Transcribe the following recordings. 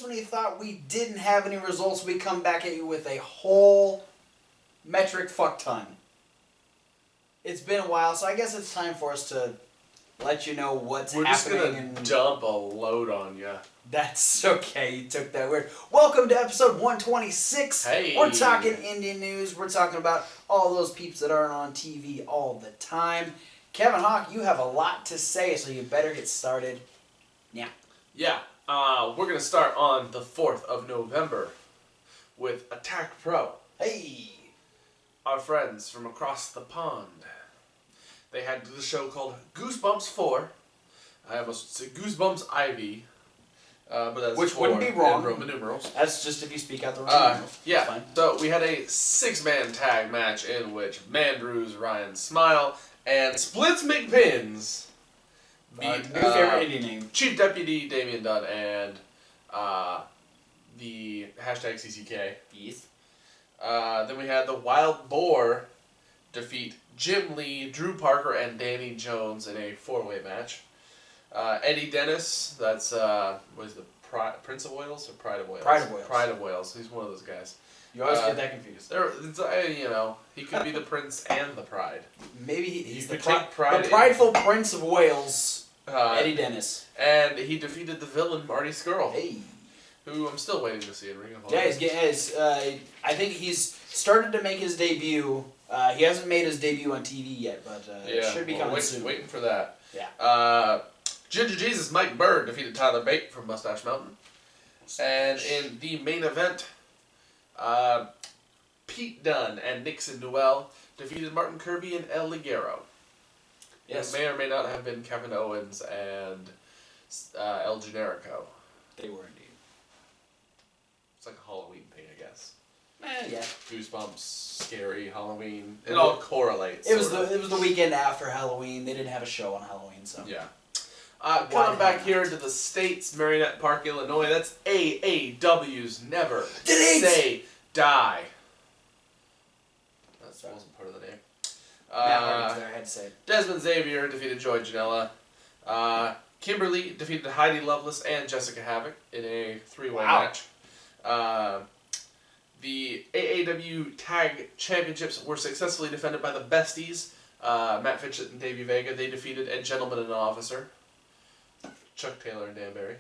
when you thought we didn't have any results, we come back at you with a whole metric fuck ton. It's been a while, so I guess it's time for us to let you know what's happening. We're just gonna dump a load on you. That's okay, you took that weird. Welcome to episode 126. Hey. We're talking Indian news. We're talking about all those peeps that aren't on TV all the time. Kevin Hawk, you have a lot to say, so you better get started now. Yeah, we're gonna start on the 4th of November with Attack Pro. Hey! Our friends from across the pond. They had the show called Goosebumps 4. I almost said Goosebumps IV. But that's Which wouldn't be wrong. In Roman numerals. That's just if you speak out the Roman numerals. Yeah. Fine. So we had a 6-man tag match in which Mandrews, Ryan Smile, and Splits McPins beat new favorite Indian name. Chief Deputy Damian Dunn and the hashtag CCK. Yes. Then we had the Wild Boar defeat Jim Lee, Drew Parker, and Danny Jones in a 4-way match. Eddie Dennis, that's what is the Prince of Wales or Pride of Wales? Pride of Wales. Pride of Wales. He's one of those guys. You always get that confused. He could be the Prince and the Pride. Maybe he's the pride the prideful Prince of Wales, Eddie Dennis. And he defeated the villain Marty Skrull. Hey. Who I'm still waiting to see in Ring of Honor. Yeah, I think he's started to make his debut. He hasn't made his debut on TV yet, but it should be coming soon. Waiting for that. Yeah. Ginger Jesus Mike Bird defeated Tyler Bate from Mustache Mountain. And in the main event, Pete Dunne and Nixon Noel defeated Martin Kirby and El Ligero. Yes. It may or may not have been Kevin Owens and El Generico. They were indeed. It's like a Halloween thing, I guess. Yeah. Goosebumps, scary, Halloween. It all correlates. It was the weekend after Halloween. They didn't have a show on Halloween, so. Yeah. Coming back here to the States, Marionette Park, Illinois, that's AAW's Never Say Die. That wasn't part of the name. Matt Hardy's there, I had to say it. Desmond Xavier defeated Joy Janela. Kimberly defeated Heidi Lovelace and Jessica Havoc in a 3-way match. The AAW Tag Championships were successfully defended by the Besties, Matt Fitchett and Davey Vega. They defeated Ed Gentleman and an Officer, Chuck Taylor and Dan Barry.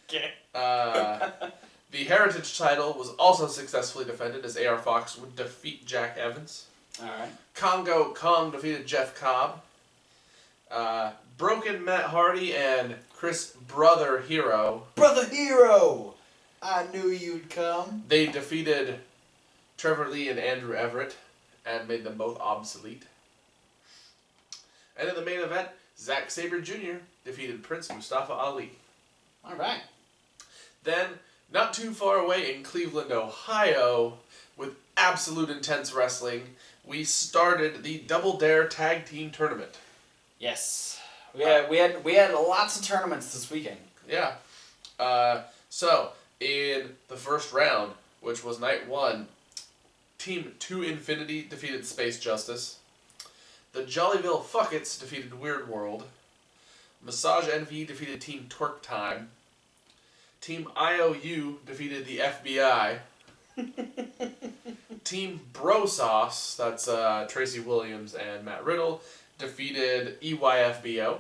Okay. The Heritage title was also successfully defended as AR Fox would defeat Jack Evans. Alright. Congo Kong defeated Jeff Cobb. Broken Matt Hardy and Chris Brother Hero. Brother Hero! I knew you'd come. They defeated Trevor Lee and Andrew Everett and made them both obsolete. And in the main event, Zack Sabre Jr. defeated Prince Mustafa Ali. Alright. Then, not too far away in Cleveland, Ohio, with absolute intense wrestling, we started the Double Dare Tag Team Tournament. Yes. We had lots of tournaments this weekend. Yeah. So, in the first round, which was night 1, Team 2 Infinity defeated Space Justice. The Jollyville Fuckets defeated Weird World. Massage Envy defeated Team Twerk Time. Team IOU defeated the FBI. Team Bro Sauce, that's Tracy Williams and Matt Riddle, defeated EYFBO.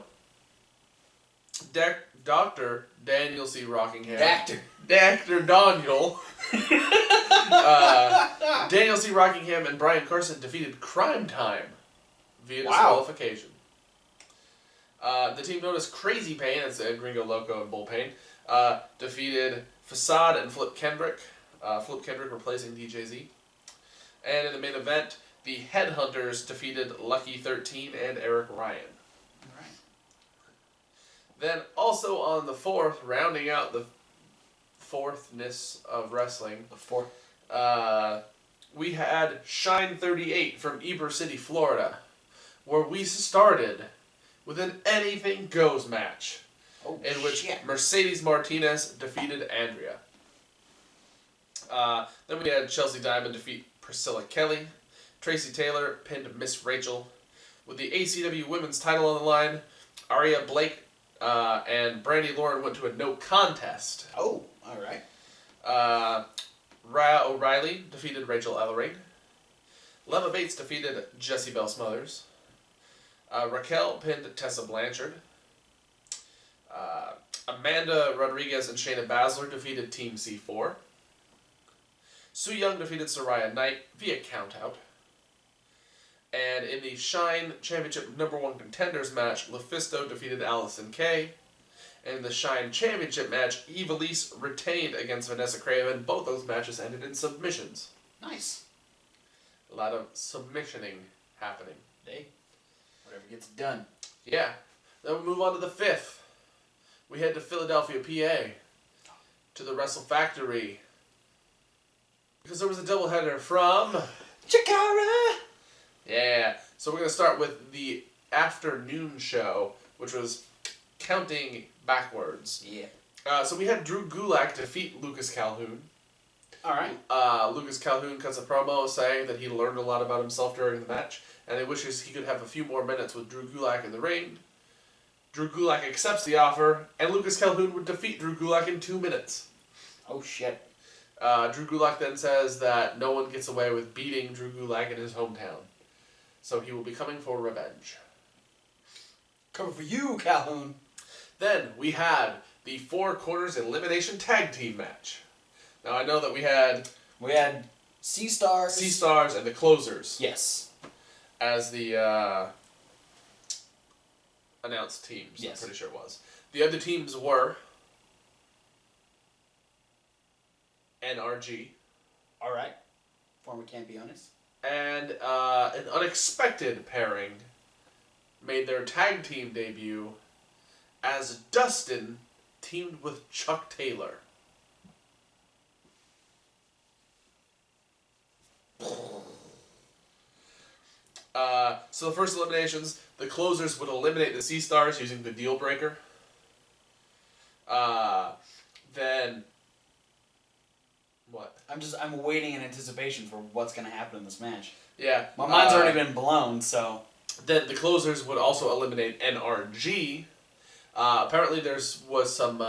Dr. Daniel C. Rockingham. Dr. Daniel. Daniel C. Rockingham and Brian Carson defeated Crime Time via disqualification. The team known as Crazy Pain, that's Gringo Loco and Bull Pain, defeated Facade and Flip Kendrick. Flip Kendrick replacing DJZ. And in the main event, the Headhunters defeated Lucky 13 and Eric Ryan. Alright. Then also on the 4th, rounding out the fourthness of wrestling, we had Shine 38 from Eber City, Florida, where we started with an Anything Goes match, in which Mercedes Martinez defeated Andrea. Then we had Chelsea Diamond defeat Priscilla Kelly. Tracy Taylor pinned Miss Rachel. With the ACW Women's title on the line, Aria Blake and Brandy Lauren went to a no contest. Oh, All right. Rhea O'Reilly defeated Rachel Ellering. Leva Bates defeated Jessie Belle Smothers. Raquel pinned Tessa Blanchard. Amanda Rodriguez and Shayna Baszler defeated Team C4. Su Yung defeated Saraya Knight via countout. And in the Shine Championship #1 Contenders match, Lufisto defeated Allison Kay. And in the Shine Championship match, Ivelisse retained against Vanessa Craven. Both those matches ended in submissions. Nice. A lot of submissioning happening. Hey, whatever gets it done. Yeah. Then we move on to the 5th. We head to Philadelphia, PA. To the Wrestle Factory. Because there was a doubleheader from... Chikara! Yeah. So we're going to start with the afternoon show, which was counting backwards. Yeah. So we had Drew Gulak defeat Lucas Calhoun. All right. Lucas Calhoun cuts a promo saying that he learned a lot about himself during the match, and he wishes he could have a few more minutes with Drew Gulak in the ring. Drew Gulak accepts the offer, and Lucas Calhoun would defeat Drew Gulak in 2 minutes. Oh, shit. Drew Gulak then says that no one gets away with beating Drew Gulak in his hometown, so he will be coming for revenge. Coming for you, Calhoun. Then we had the 4 Corners Elimination Tag Team match. Now I know that we had C-Stars and the Closers. Yes. As the announced teams. Yes. I'm pretty sure it was. The other teams were NRG. All right. Former Campiones. And an unexpected pairing made their tag team debut as Dustin teamed with Chuck Taylor. So the first eliminations, the Closers would eliminate the C-Stars using the Deal Breaker. Then what? I'm waiting in anticipation for what's gonna happen in this match. Yeah. My mind's already been blown, so. Then the Closers would also eliminate NRG. Apparently was some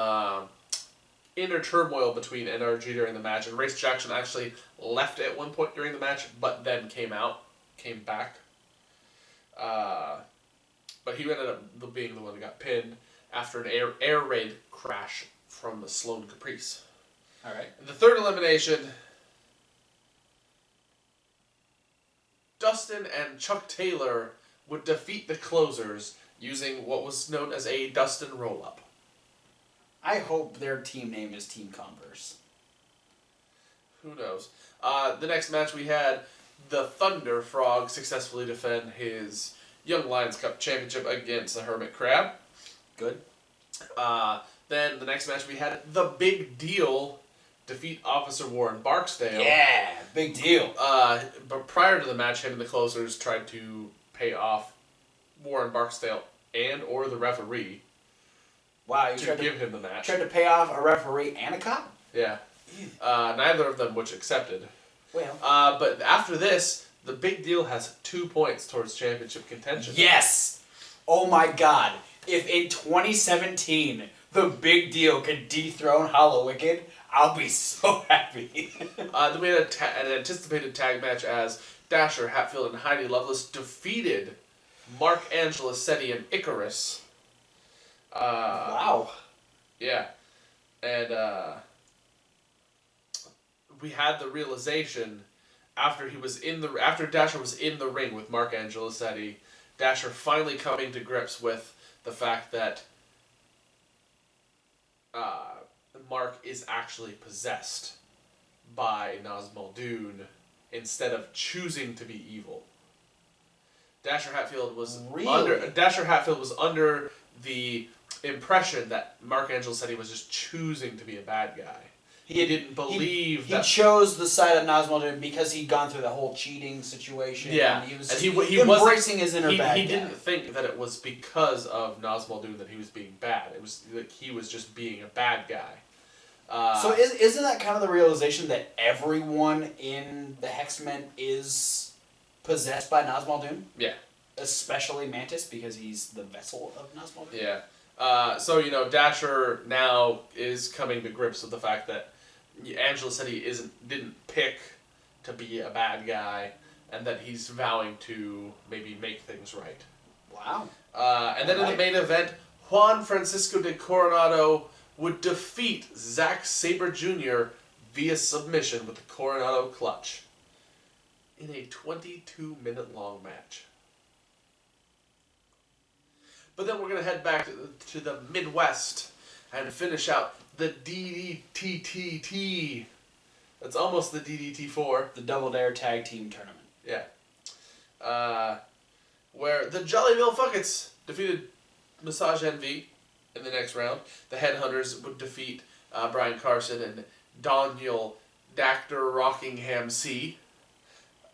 inner turmoil between NRG during the match, and Race Jackson actually left at one point during the match, but then came back. But he ended up being the one that got pinned after an air raid crash from Sloan Caprice. All right. In the third elimination, Dustin and Chuck Taylor would defeat the Closers using what was known as a Dustin roll-up. I hope their team name is Team Converse. Who knows? The next match we had the Thunder Frog successfully defend his Young Lions Cup championship against the Hermit Crab. Good. Then the next match we had the Big Deal defeat Officer Warren Barksdale. Yeah, big deal. But prior to the match, him and the Closers tried to pay off Warren Barksdale and or the referee. Wow, you to give him the match. Tried to pay off a referee and a cop? Yeah. Neither of them which accepted. Well. But after this, the Big Deal has 2 points towards championship contention. Yes! Oh my god. If in 2017 the Big Deal could dethrone Hollow Wicked, I'll be so happy. Then we had an anticipated tag match as Dasher, Hatfield, and Heidi Lovelace defeated Mark Angela Setti and Icarus. Wow. Yeah. And we had the realization after Dasher was in the ring with Mark Angelisetti, Dasher finally coming to grips with the fact that Mark is actually possessed by Naz Muldoon instead of choosing to be evil. Dasher Hatfield was under the impression that Mark Angelisetti was just choosing to be a bad guy. He didn't believe that... He chose the side of Naz Muldoon because he'd gone through the whole cheating situation. Yeah. And he was he embracing his inner bad guy. He didn't think that it was because of Naz Muldoon that he was being bad. It was like he was just being a bad guy. So isn't that kind of the realization that everyone in the Hexmen is possessed by Naz Muldoon? Yeah. Especially Mantis because he's the vessel of Naz Muldoon? Yeah. So, Dasher now is coming to grips with the fact that Angela said he didn't pick to be a bad guy, and that he's vowing to maybe make things right. Wow. And then in the main event, Juan Francisco de Coronado would defeat Zack Sabre Jr. via submission with the Coronado Clutch in a 22-minute-long match. But then we're going to head back to the Midwest and finish out the DDTTT. That's almost the DDT4. The Double Dare Tag Team Tournament. Yeah. Where the Jollyville Fuckets defeated Massage Envy in the next round. The Headhunters would defeat Brian Carson and Daniel Dactor Rockingham C.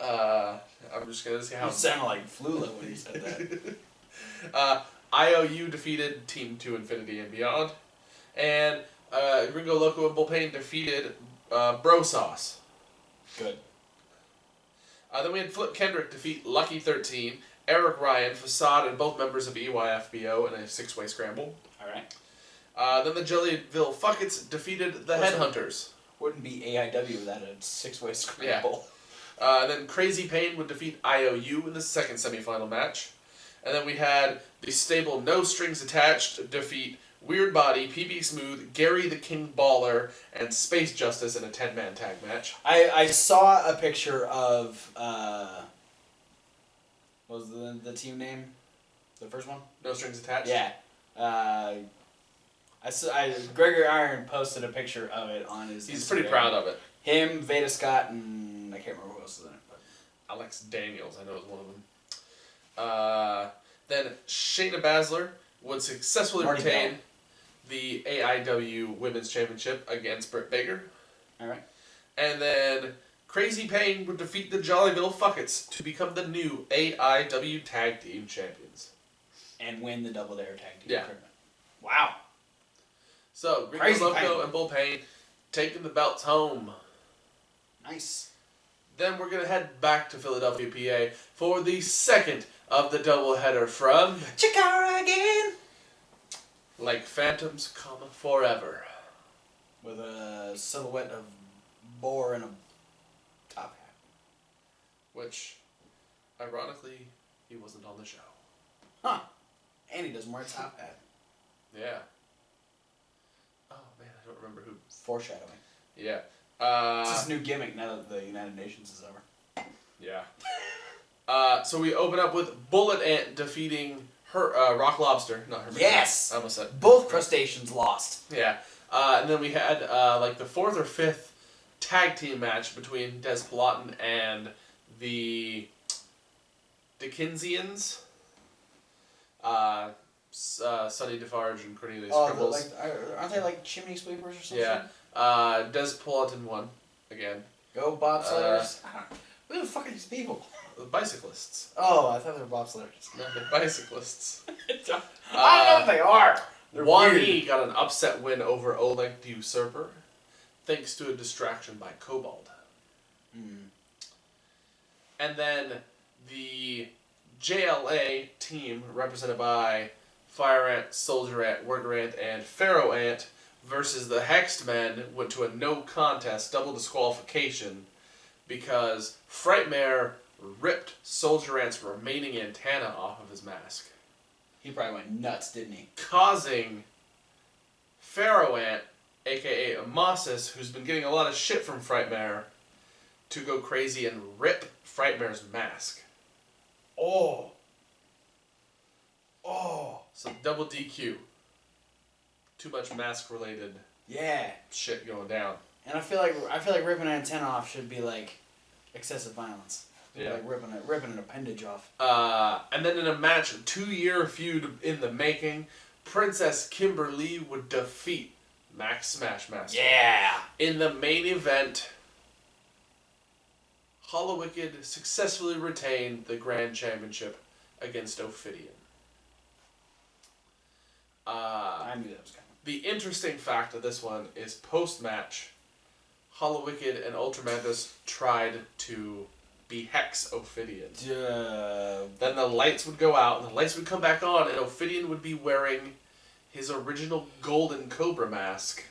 I'm just going to see how... You sounded like Flula when you said that. IOU defeated Team 2 Infinity and Beyond. And Gringo Loco and Bullpain defeated Bro Sauce. Good. Then we had Flip Kendrick defeat Lucky 13, Eric Ryan, Facade, and both members of EYFBO in a 6-way scramble. Alright. Then the Jellyville Fuckets defeated the Headhunters. Wouldn't be AIW without a 6-way scramble. Yeah. Then Crazy Pain would defeat IOU in the second semifinal match. And then we had the stable No Strings Attached defeat Weird Body, PB Smooth, Gary the King Baller, and Space Justice in a 10-man tag match. I saw a picture of, what was the team name? The first one? No Strings Attached? Yeah. Gregory Iron posted a picture of it on his He's Instagram. pretty proud of it. Him, Veda Scott, and I can't remember who else was in it. But Alex Daniels, I know is one of them. Then Shayna Baszler would successfully Marty retain Bell. the AIW Women's Championship against Britt Baker. Alright. And then Crazy Pain would defeat the Jollyville Fuckets to become the new AIW Tag Team Champions. And win the Double Dare Tag Team Yeah. Tournament. Wow. So, Gringo Crazy Loco Pain. and Bullpain taking the belts home. Nice. Then we're going to head back to Philadelphia, PA for the second of the doubleheader from Chikara again! Like Phantoms, Forever. With a silhouette of boar and a top hat. Which, ironically, he wasn't on the show. Huh. And he doesn't wear a top hat. Yeah. Oh, man, I don't remember who. Foreshadowing. Yeah. It's his new gimmick now that the United Nations is over. Yeah. So we open up with Bullet Ant defeating her Rock Lobster. Not her. Yes! I almost said. Both crustaceans lost. Yeah. And then we had like the 4th or 5th tag team match between Des Plotin and the Dickensians. Sonny Defarge and Cornelius Cribbles. Aren't they like chimney sweepers or something? Yeah. Des Plotin won again. Go bobsledders. Who the fuck are these people? The bicyclists. Oh, I thought they were bobsledders. No, they're bicyclists. I don't know what they are. They're Juan weird. E got an upset win over Oleg the Usurper, thanks to a distraction by Kobold. Mm. And then the JLA team, represented by Fire Ant, Soldier Ant, Worker Ant, and Pharaoh Ant, versus the Hexed Men, went to a no contest, double disqualification, because Frightmare ripped Soldier Ant's remaining antenna off of his mask. He probably went nuts, didn't he? Causing Pharaoh Ant, aka Amasis, who's been getting a lot of shit from Frightmare, to go crazy and rip Frightmare's mask. Oh. So double DQ. Too much mask-related Yeah. shit going down. And I feel like ripping an antenna off should be like excessive violence. Yeah. Like ripping an appendage off. And then in a match, a 2-year feud in the making, Princess Kimberly would defeat Max Smashmaster. Yeah. In the main event, Hollow Wicked successfully retained the Grand Championship against Ophidian. I knew that was coming. The interesting fact of this one is post-match, Hollow Wicked and Ultramantis tried to behex Ophidian. Then the lights would go out, and the lights would come back on, and Ophidian would be wearing his original golden cobra mask,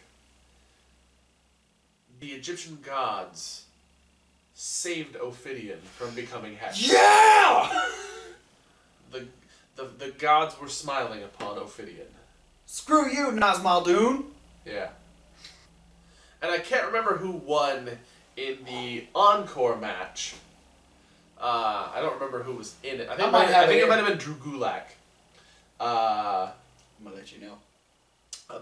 the Egyptian gods saved Ophidian from becoming Hex. Yeah! The gods were smiling upon Ophidian. Screw you, Nazmaldoon! Yeah. And I can't remember who won in the encore match. I don't remember who was in it. I think it might have been Drew Gulak. I'm gonna let you know.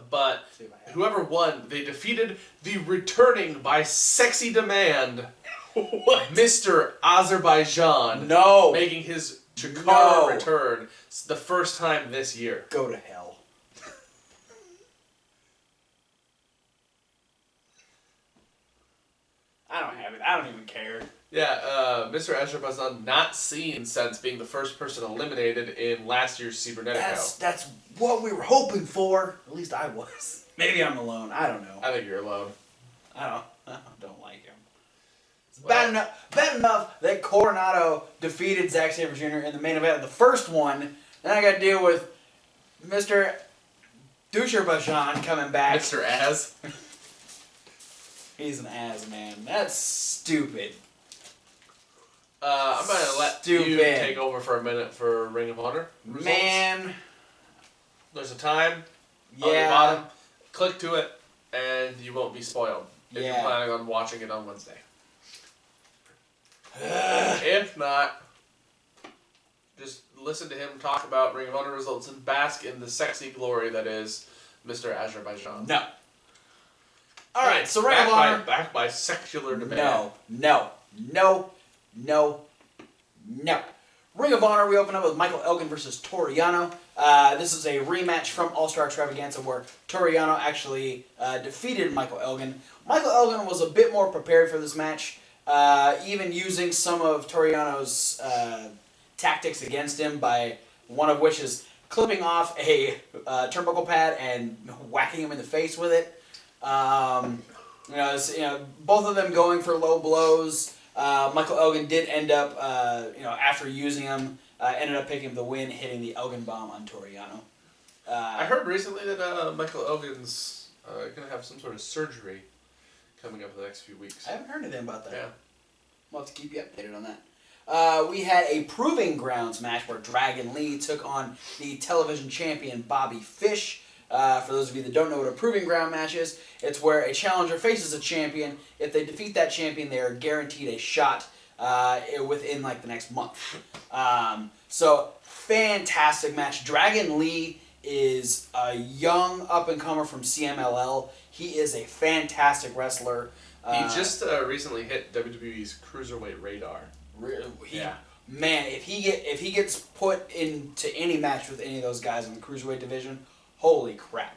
But whoever won, they defeated the returning by sexy demand, What? Mr. Azerbaijan. No! Making his Chikara return the first time this year. Go to hell. I don't have it. I don't even care. Yeah, Mr. Azerbaijan not seen since being the first person eliminated in last year's Cybernetico. That's what we were hoping for. At least I was. Maybe I'm alone. I don't know. I think you're alone. I don't like him. It's bad enough that Coronado defeated Zack Sabre Jr. in the main event of the first one. Then I got to deal with Mr. Azerbaijan coming back. Mr. Az. He's an ass, man. That's stupid. I'm going to let you take over for a minute for Ring of Honor results. Man. There's a time on the bottom. Click to it, and you won't be spoiled if you're planning on watching it on Wednesday. If not, just listen to him talk about Ring of Honor results and bask in the sexy glory that is Mr. Azerbaijan. No. All right, so Ring of Honor. Backed by secular demand. No. Ring of Honor, we open up with Michael Elgin versus Toriano. This is a rematch from All-Star Extravaganza where Toriano actually defeated Michael Elgin. Michael Elgin was a bit more prepared for this match, even using some of Toriano's tactics against him, by one of which is clipping off a turnbuckle pad and whacking him in the face with it. Both of them going for low blows. Michael Elgin did end up, after using him, ended up picking up the win, hitting the Elgin bomb on Toriano. I heard recently that Michael Elgin's going to have some sort of surgery coming up in the next few weeks. I haven't heard anything about that. Yeah. We'll have to keep you updated on that. We had a Proving Grounds match where Dragon Lee took on the television champion Bobby Fish. For those of you that don't know what a Proving Ground match is, it's where a challenger faces a champion. If they defeat that champion, they are guaranteed a shot within the next month. So, fantastic match. Dragon Lee is a young up-and-comer from CMLL. He is a fantastic wrestler. He just recently hit WWE's Cruiserweight radar. Man, if he gets put into any match with any of those guys in the Cruiserweight division, holy crap.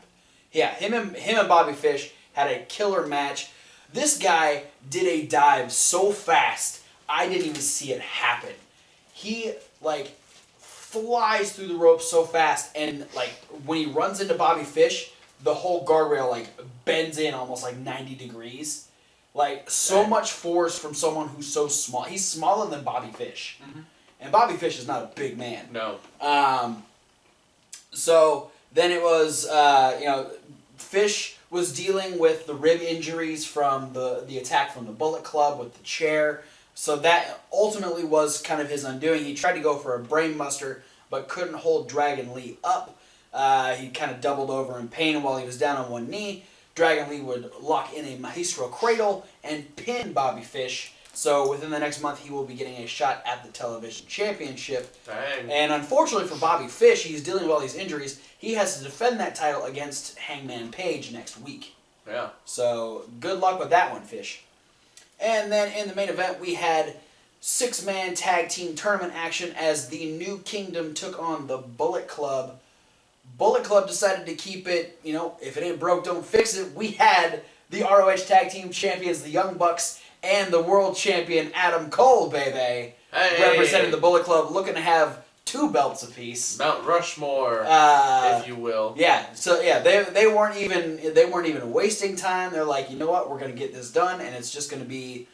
Yeah, him and Bobby Fish had a killer match. This guy did a dive so fast, I didn't even see it happen. He, flies through the ropes so fast, and, when he runs into Bobby Fish, the whole guardrail, bends in almost 90 degrees. Much force from someone who's so small. He's smaller than Bobby Fish. Mm-hmm. And Bobby Fish is not a big man. No. So then it was, Fish was dealing with the rib injuries from the attack from the Bullet Club with the chair. So that ultimately was kind of his undoing. He tried to go for a brainbuster, but couldn't hold Dragon Lee up. He kind of doubled over in pain while he was down on one knee. Dragon Lee would lock in a Maestro Cradle and pin Bobby Fish. So within the next month, he will be getting a shot at the television championship. Dang. And unfortunately for Bobby Fish, he's dealing with all these injuries. He has to defend that title against Hangman Page next week. Yeah. So good luck with that one, Fish. And then in the main event, we had 6-man tag team tournament action as the New Kingdom took on the Bullet Club. Bullet Club decided to keep it, if it ain't broke, don't fix it. We had the ROH tag team champions, the Young Bucks, and the world champion Adam Cole, baby, representing the Bullet Club, looking to have 2 belts apiece. Mount Rushmore, if you will. Yeah. So yeah, they weren't even wasting time. They're like, you know what, we're gonna get this done, and it's gonna be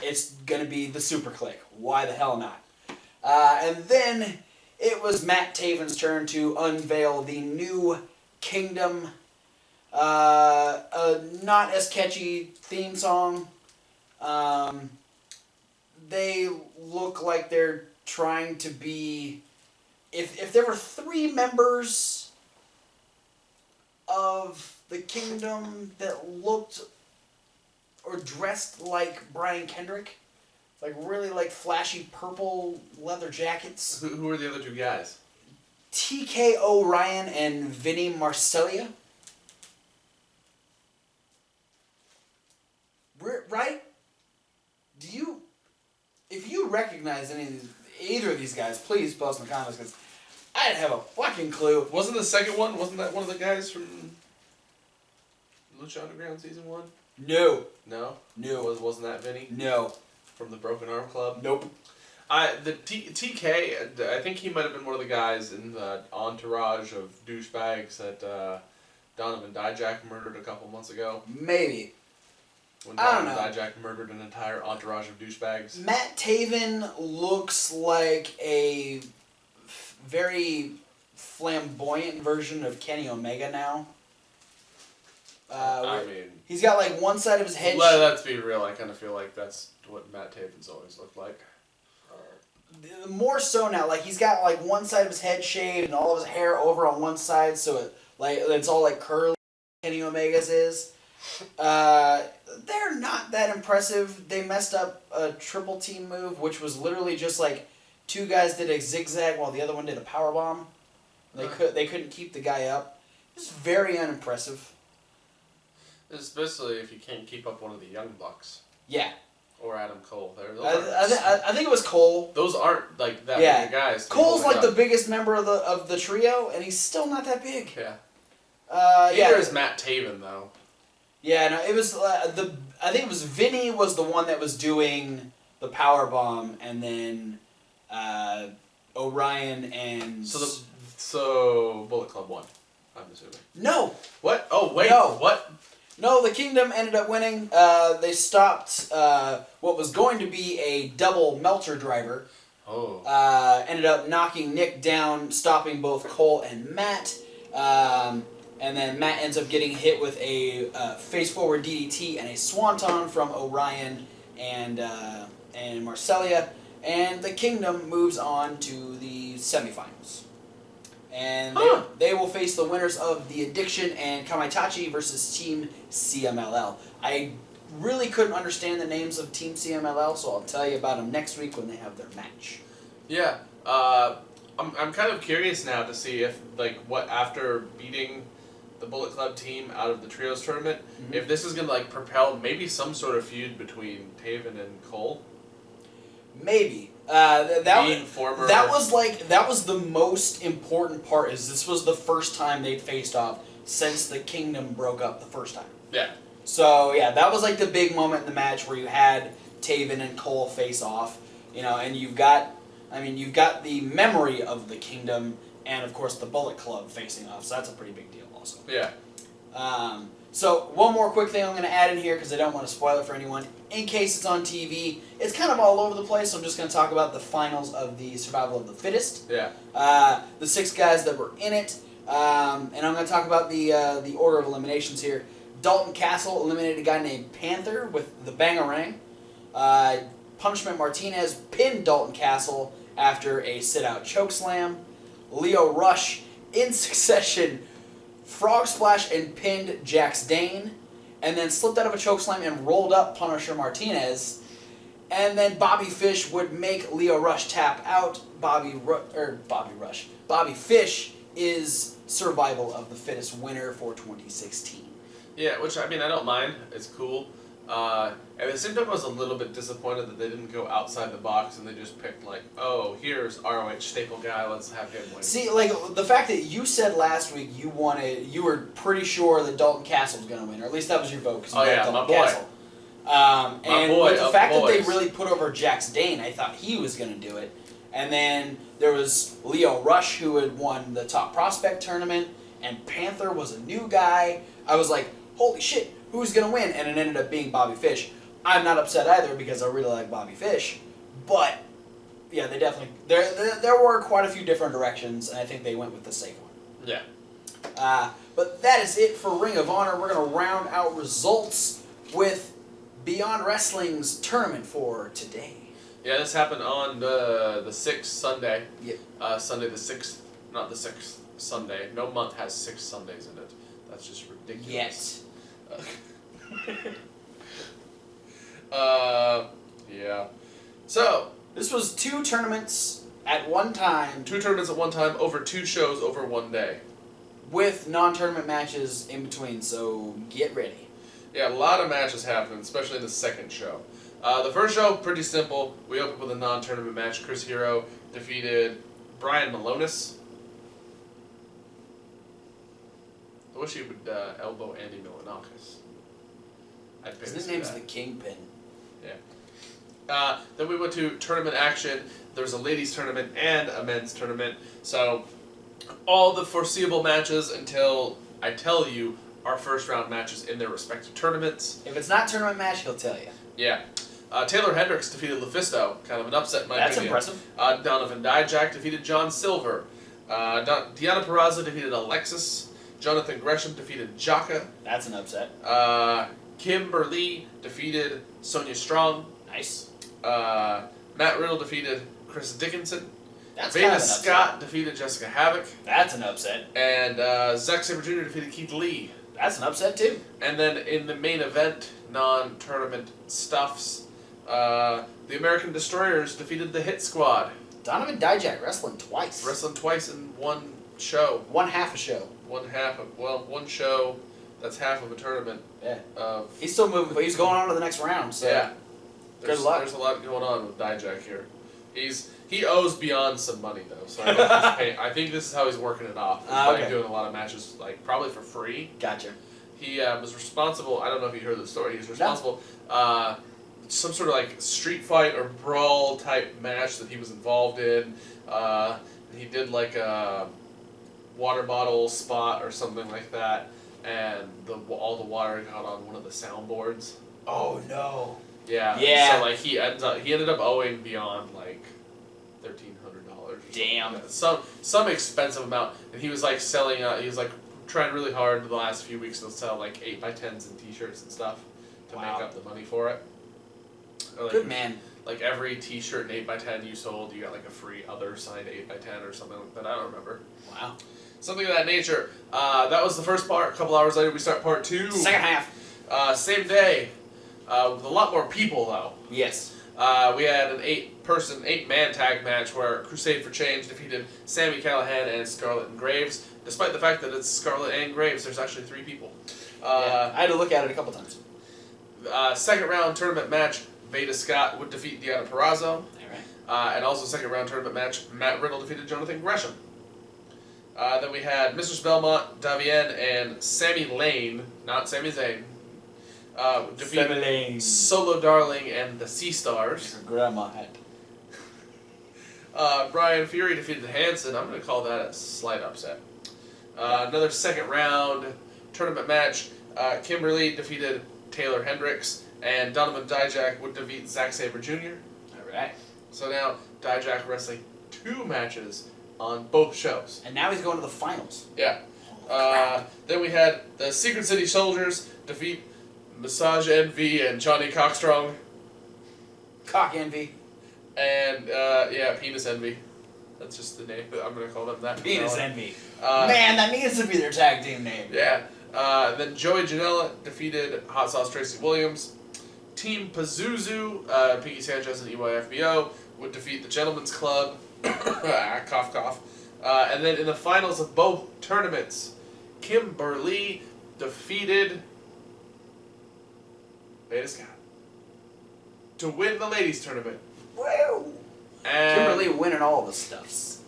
the Super Click. Why the hell not? And then it was Matt Taven's turn to unveil the new Kingdom. A not as catchy theme song. They look like they're trying to be... If there were 3 members of the Kingdom that looked or dressed like Brian Kendrick, like really like flashy purple leather jackets. Who are the other 2 guys? TK O'Ryan and Vinny Marcellia. Right? If you recognize either of these guys, please post in the comments, because I didn't have a fucking clue. Wasn't the second one? Wasn't that one of the guys from Lucha Underground season 1? No. No. Wasn't that Vinny? No. From the Broken Arm Club? Nope. TK, I think he might have been one of the guys in the entourage of douchebags that Donovan Dijak murdered a couple months ago. Maybe. When Donovan Dijak murdered an entire entourage of douchebags. Matt Taven looks like a very flamboyant version of Kenny Omega now. I mean... He's got like one side of his head... Let's be real, I kind of feel like that's what Matt Taven's always looked like. More so now, like he's got like one side of his head shaved and all of his hair over on one side, so it's all like curly. Kenny Omega's is. They're not that impressive. They messed up a triple team move, which was literally just like 2 guys did a zigzag while the other one did a power bomb. They couldn't keep the guy up. It's very unimpressive. Especially if you can't keep up one of the Young Bucks. Yeah. Or Adam Cole. I think it was Cole. Those aren't like that big guys. Cole's like the biggest member of the trio, and he's still not that big. Yeah. Neither is Matt Taven though. Yeah, no, it was I think it was Vinny was the one that was doing the power bomb, and then Orion and so Bullet Club won. I'm assuming. No. What? Oh wait. No. What? No, the Kingdom ended up winning. They stopped what was going to be a double Melter driver. Oh. Ended up knocking Nick down, stopping both Cole and Matt. And then Matt ends up getting hit with a face-forward DDT and a Swanton from Orion and Marcellia. And the Kingdom moves on to the semifinals. And they will face the winners of The Addiction and Kamaitachi versus Team CMLL. I really couldn't understand the names of Team CMLL, so I'll tell you about them next week when they have their match. Yeah. I'm kind of curious now to see if, after beating the Bullet Club team out of the Trios tournament, if this is going to, propel maybe some sort of feud between Taven and Cole. Maybe. That was the most important part. Is this was the first time they'd faced off since the Kingdom broke up the first time. Yeah. So yeah, that was like the big moment in the match where you had Taven and Cole face off. And you've got the memory of the Kingdom and of course the Bullet Club facing off. So that's a pretty big deal also. Yeah. So one more quick thing I'm going to add in here because I don't want to spoil it for anyone. In case it's on TV, it's kind of all over the place, so I'm just going to talk about the finals of the Survival of the Fittest. Yeah. The 6 guys that were in it, and I'm going to talk about the order of eliminations here. Dalton Castle eliminated a guy named Panther with the Bangarang. Punishment Martinez pinned Dalton Castle after a sit-out chokeslam. Leo Rush, in succession, frog splash and pinned Jax Dane, and then slipped out of a chokeslam and rolled up Punisher Martinez, and then Bobby Fish would make Leo Rush tap out. Bobby Fish is Survival of the Fittest winner for 2016. Yeah, which I don't mind. It's cool. At the same time, I was a little bit disappointed that they didn't go outside the box and they just picked here's ROH staple guy, let's have him win. See, the fact that you said last week you were pretty sure that Dalton Castle was going to win, or at least that was your vote. Oh yeah, Dalton my boy. Castle. With the fact that they boys. really put over Jax Dane, I thought he was going to do it. And then there was Leo Rush, who had won the Top Prospect tournament, and Panther was a new guy. I was like, holy shit, who's going to win? And it ended up being Bobby Fish. I'm not upset either because I really like Bobby Fish. But, yeah, they definitely... There were quite a few different directions, and I think they went with the safe one. Yeah. But that is it for Ring of Honor. We're going to round out results with Beyond Wrestling's tournament for today. Yeah, this happened on the 6th Sunday. Yep. Sunday the 6th, not the 6th Sunday. No month has 6 Sundays in it. That's just ridiculous. Yeah. So, this was 2 tournaments at one time. 2 tournaments at one time over 2 shows over 1 day. With non-tournament matches in between, so get ready. Yeah, a lot of matches happened, especially the second show. The first show, pretty simple. We opened with a non-tournament match. Chris Hero defeated Brian Malonis. I wish he would elbow Andy Milonakis. His nickname's the Kingpin. Yeah. Then we went to tournament action. There was a ladies' tournament and a men's tournament. So, all the foreseeable matches until I tell you our first round matches in their respective tournaments. If it's not tournament match, he'll tell you. Yeah. Taylor Hendricks defeated Lufisto. Kind of an upset in my opinion. That's impressive. Donovan Dijak defeated John Silver. Deanna Purrazzo defeated Alexis. Jonathan Gresham defeated Jaka. That's an upset. Kimberly defeated Sonia Strong. Nice. Matt Riddle defeated Chris Dickinson. That's Veda kind of an Scott upset. defeated Jessica Havoc. That's an upset. And Zack Sabre Jr. defeated Keith Lee. That's an upset too. And then in the main event, non-tournament stuffs, the American Destroyers defeated the Hit Squad. Donovan Dijak wrestling twice. Wrestling twice in one show. One half a show. One show that's half of a tournament. Yeah. He's still moving, but he's going on to the next round. So yeah. Good luck. There's a lot going on with Dijak here. He owes Beyond some money though, so I think this is how he's working it off. He's like doing a lot of matches, like probably for free. Gotcha. He was responsible. I don't know if you heard the story. He's responsible. Some sort of like street fight or brawl type match that he was involved in. He did like a water bottle spot or something like that, and all the water got on one of the soundboards. Oh no. Yeah. Yeah. So like he ended up owing Beyond like $1,300. Damn. Some expensive amount, and he was like selling. He was like trying really hard the last few weeks to sell like 8x10s and T-shirts and stuff to make up the money for it. Like, good man. Like every T-shirt and 8x10 you sold, you got like a free other signed 8x10 or something like that. I don't remember. Wow. Something of that nature. That was the first part. A couple hours later, we start part 2. Second half. Same day. With a lot more people though. Yes. We had an 8-man tag match where Crusade for Change defeated Sami Callihan and Scarlett and Graves. Despite the fact that it's Scarlett and Graves, there's actually 3 people. I had to look at it a couple times. Second round tournament match, Veda Scott would defeat Deanna Purrazzo. And also second round tournament match, Matt Riddle defeated Jonathan Gresham. Then we had Mr. Belmont, Davien, and Sami Lane, not Sami Zayn, defeated Solo Darling and the Sea Stars. Her grandma had. Brian Fury defeated Hanson. I'm going to call that a slight upset. Another second round tournament match, Kimberly defeated Taylor Hendricks, and Donovan Dijak would defeat Zack Sabre Jr. Alright. So now Dijak wrestling 2 matches on both shows. And now he's going to the finals. Yeah. Then we had the Secret City Soldiers defeat Massage Envy and Johnny Cockstrong. Cock Envy. And, Penis Envy. That's just the name, but I'm going to call them that. Penis Envy. Man, that needs to be their tag team name. Yeah. Then Joey Janela defeated Hot Sauce Tracy Williams. Team Pazuzu, Piggy Sanchez and EYFBO would defeat the Gentleman's Club. Cough, cough. And then in the finals of both tournaments, Kimberly defeated Veda Scott to win the ladies' tournament. Woo! And Kimberly winning all the stuffs.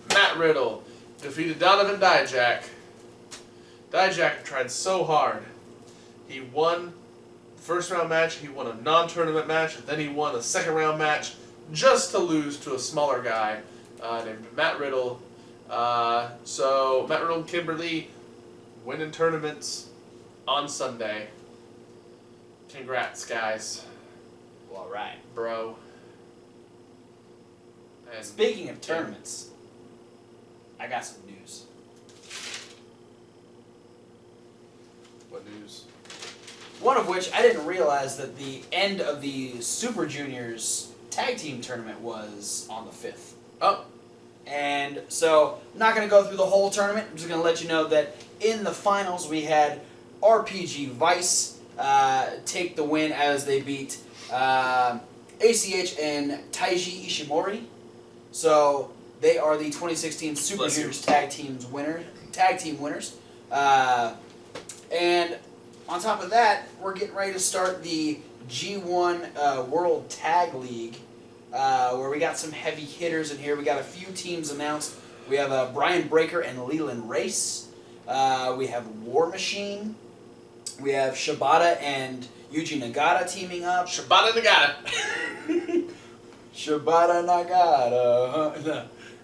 Matt Riddle defeated Donovan Dijak. Dijak tried so hard. He won the first round match, he won a non-tournament match, and then he won a second round match just to lose to a smaller guy named Matt Riddle. So Matt Riddle and Kimberly winning tournaments on Sunday. Congrats, guys. Well, alright. Bro. And speaking of tournaments, I got some news. What news? One of which I didn't realize that the end of the Super Juniors tag team tournament was on the 5th. Oh. And so I'm not going to go through the whole tournament. I'm just going to let you know that in the finals we had RPG Vice take the win as they beat ACH and Taiji Ishimori. So they are the 2016 Super Juniors tag team winners. And on top of that, we're getting ready to start the G1 World Tag League, where we got some heavy hitters in here. We got a few teams announced. We have Brian Breaker and Leland Race. We have War Machine. We have Shibata and Yuji Nagata teaming up. Shibata Nagata. Shibata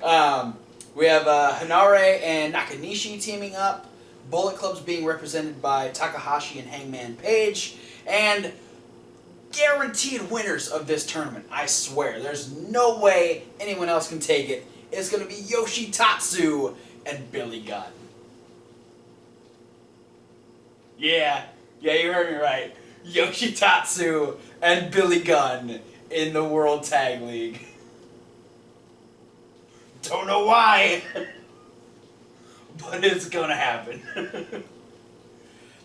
Nagata. We have Hanare and Nakanishi teaming up. Bullet Club's being represented by Takahashi and Hangman Page. And guaranteed winners of this tournament, I swear. There's no way anyone else can take it. It's going to be Yoshitatsu and Billy Gunn. Yeah, you heard me right. Yoshitatsu and Billy Gunn in the World Tag League. Don't know why, but it's gonna happen.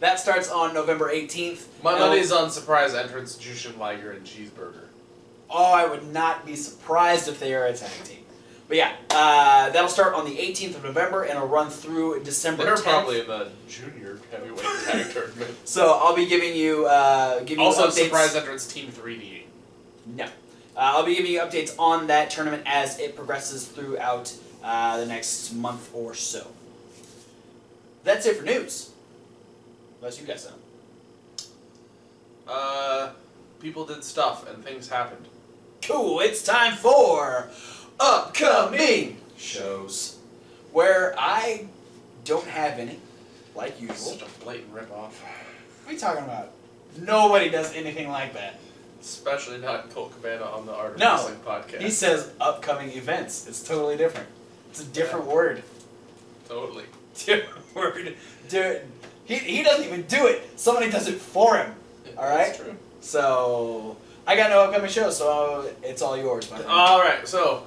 That starts on November 18th. My money's on surprise entrants Jushin Liger and Cheeseburger. Oh, I would not be surprised if they are a tag team. But yeah, that'll start on the 18th of November and it'll run through December 10th. They're probably in the junior heavyweight tag tournament. So I'll be giving you also updates. Surprise entrants Team 3D. No. I'll be giving you updates on that tournament as it progresses throughout the next month or so. That's it for news. Unless you guys know. People did stuff and things happened. Cool, it's time for upcoming shows, where I don't have any, like usual. Such a blatant ripoff. What are you talking about? Nobody does anything like that. Especially not Colt Cabana on the Art of No, Wrestling podcast. He says upcoming events. It's totally different. It's a different word. Totally. Different word. He doesn't even do it. Somebody does it for him. All right? That's true. So, I got no upcoming shows, so it's all yours, my friend. All right, so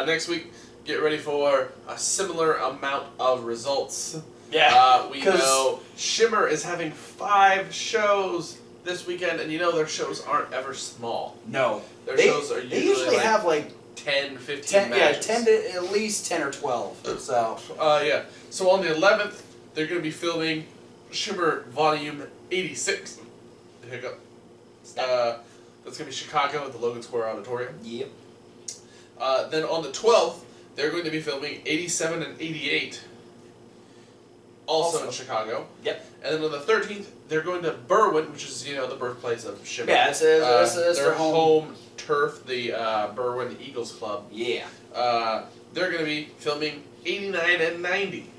next week, get ready for a similar amount of results. Yeah. We know Shimmer is having 5 shows this weekend, and you know their shows aren't ever small. No. Their shows are They usually like have like 10, 15 10, matches. 10 to at least 10 or 12. So. Yeah. So on the 11th, they're going to be filming Shimmer Volume 86. The hiccup. That's going to be Chicago at the Logan Square Auditorium. Yep. Then on the 12th, they're going to be filming 87 and 88. Also in Chicago. Yep. And then on the 13th, they're going to Berwyn, which is, the birthplace of Shimmer. Yeah, it's their home turf, the Berwyn Eagles Club. Yeah. They're going to be filming 89 and 90.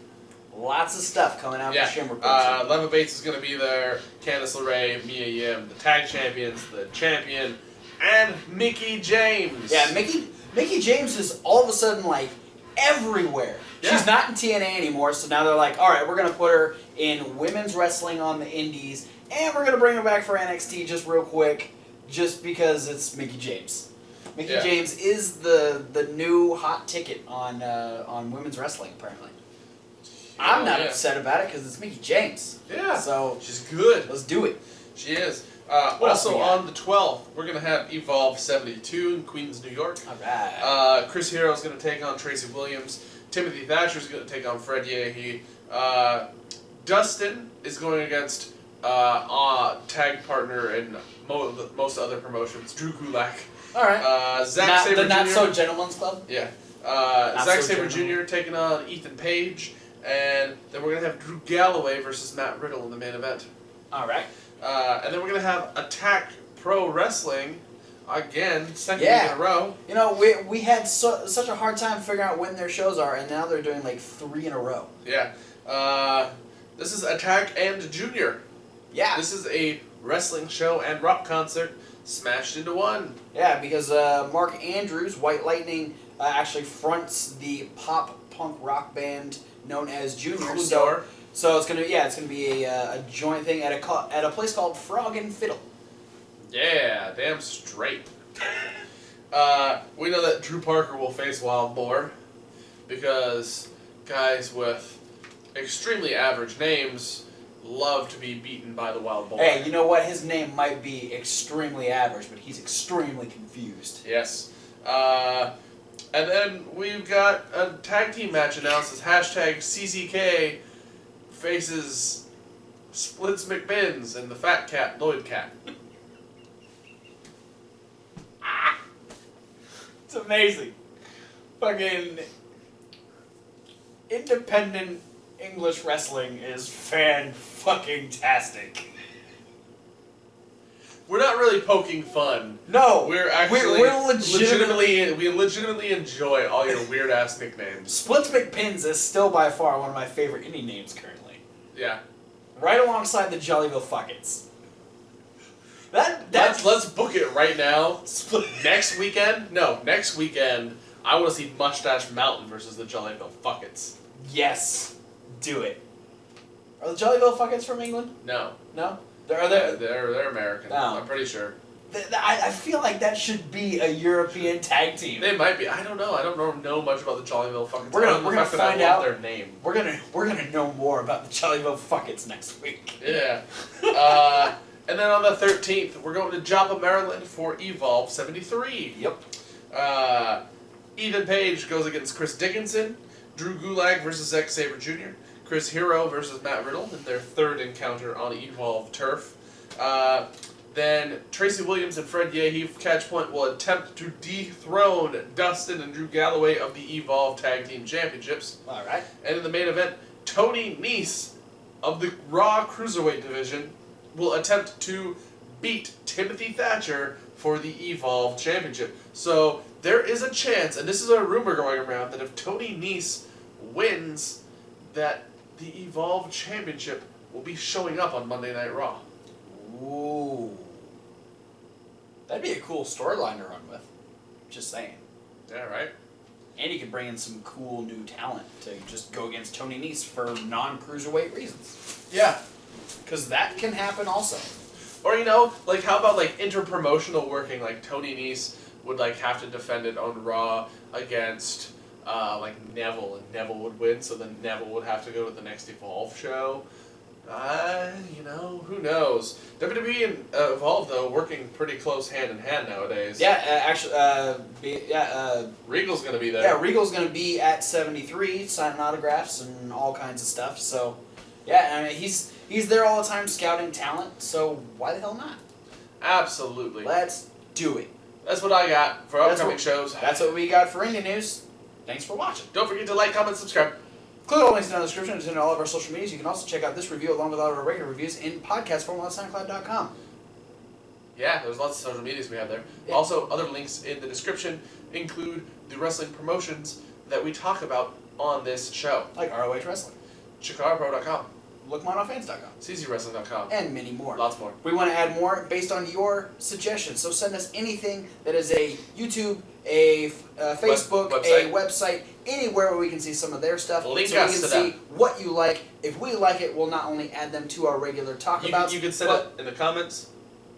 Lots of stuff coming out for Shimmer. Leva Bates is going to be there, Candice LeRae, Mia Yim, the tag champions, the champion, and Mickie James. Yeah, Mickie James is all of a sudden like everywhere. Yeah. She's not in TNA anymore, so now they're like, all right, we're going to put her in women's wrestling on the indies, and we're going to bring her back for NXT just real quick, just because it's Mickie James. Mickie James is the new hot ticket on women's wrestling, apparently. I'm not upset about it because it's Mickie James. Yeah. So she's good. Let's do it. She is. Also on the 12th, we're going to have Evolve 72 in Queens, New York. All right. Chris Hero is going to take on Tracy Williams. Timothy Thatcher is going to take on Fred Yehi. Dustin is going against tag partner in most other promotions, Drew Gulak. All right. Zack Sabre the Jr. Not So Gentleman's Club? Yeah. Zack Sabre Jr. taking on Ethan Page. And then we're going to have Drew Galloway versus Matt Riddle in the main event. All right. And then we're going to have Attack Pro Wrestling again, second week in a row. You know, we had such a hard time figuring out when their shows are, and now they're doing like 3 in a row. Yeah. This is Attack and Junior. Yeah. This is a wrestling show and rock concert smashed into one. Yeah, because Mark Andrews, White Lightning, actually fronts the pop punk rock band known as Junior. Junior. So it's gonna be a joint thing at a place called Frog and Fiddle. Yeah, damn straight. We know that Drew Parker will face Wild Boar because guys with extremely average names love to be beaten by the Wild Boar. Hey, you know what? His name might be extremely average, but he's extremely confused. Yes. And then we've got a tag team match announced as #CCK faces Splits McBins and the Fat Cat, Lloyd Cat. It's amazing. Fucking independent English wrestling is fan-fucking-tastic. We're not really poking fun. No, We're actually we're legitimately we legitimately enjoy all your weird ass nicknames. Splits McPins is still by far one of my favorite indie names currently. Yeah. Right alongside the Jollyville Fuckets. Let's book it right now. Next weekend, I want to see Mustache Mountain versus the Jollyville Fuckets. Yes, do it. Are the Jollyville Fuckets from England? No. No? They're American. Oh. I'm pretty sure. I feel like that should be a European tag team. They might be. I don't know. I don't know much about the Jollyville Fuckets. We're gonna find out their name. We're gonna know more about the Jollyville Fuckets next week. Yeah. And then on the 13th, we're going to Joppa, Maryland for Evolve 73. Yep. Ethan Page goes against Chris Dickinson. Drew Gulak versus Zack Sabre Jr. Chris Hero versus Matt Riddle in their third encounter on Evolve turf. Then Tracy Williams and Fred Yehi Catchpoint will attempt to dethrone Dustin and Drew Galloway of the Evolve Tag Team Championships. All right. And in the main event, Tony Nese of the Raw Cruiserweight division will attempt to beat Timothy Thatcher for the Evolve Championship. So there is a chance, and this is a rumor going around, that if Tony Nese wins, that the Evolve Championship will be showing up on Monday Night Raw. Ooh. That'd be a cool storyline to run with. Just saying. Yeah, right? And you could bring in some cool new talent to just go against Tony Nese for non-cruiserweight reasons. Yeah. Because that can happen also. Or, like, how about, like, interpromotional working? Like, Tony Nese would, like, have to defend it on Raw against, like, Neville, and Neville would win, so then Neville would have to go to the next Evolve show. Who knows? WWE and Evolve, though, working pretty close hand in hand nowadays. Yeah, actually, Regal's going to be there. Yeah, Regal's going to be at 73, signing autographs and all kinds of stuff, so, yeah, I mean, he's there all the time scouting talent, so why the hell not? Absolutely. Let's do it. That's what I got for upcoming shows. That's what we got for Indie News. Thanks for watching. Don't forget to like, comment, subscribe. Click all the links down in the description and to all of our social medias. You can also check out this review along with all of our regular reviews in podcast form on SoundCloud.com. Yeah, there's lots of social medias we have there. Yeah. Also, other links in the description include the wrestling promotions that we talk about on this show. Like ROH Wrestling, ChikaraPro.com, LookMonoFans.com, CZWrestling.com, and many more. Lots more. We want to add more based on your suggestions. So send us anything that is a YouTube, a Facebook, a website, anywhere where we can see some of their stuff. Link so us we can to see them. what you like. If we like it, we'll not only add them to our regular talkabouts. You can send it in the comments.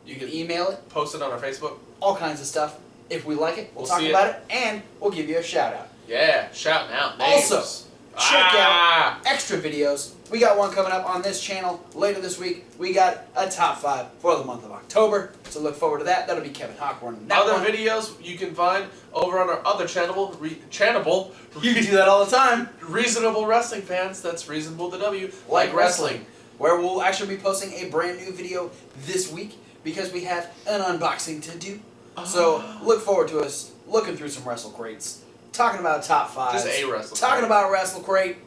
You can email it. Post it on our Facebook. All kinds of stuff. If we like it, we'll talk see about it, and we'll give you a shout out. Yeah, shouting out names. Also, check out extra videos. We got one coming up on this channel later this week. We got a top 5 for the month of October, so look forward to that. That'll be Kevin Hawkborn. Other videos you can find over on our other channel. You can do that all the time. Reasonable Wrestling Fans. That's Reasonable the W. Like wrestling. Where we'll actually be posting a brand new video this week because we have an unboxing to do. So look forward to us looking through some Wrestle Crates, talking about top 5. Just a Wrestle Talking Crate. about Wrestle Crate,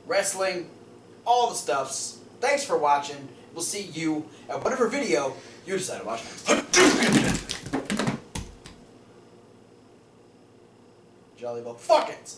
wrestling, all the stuffs. Thanks for watching. We'll see you at whatever video you decide to watch next. Jolly well. Fuck it!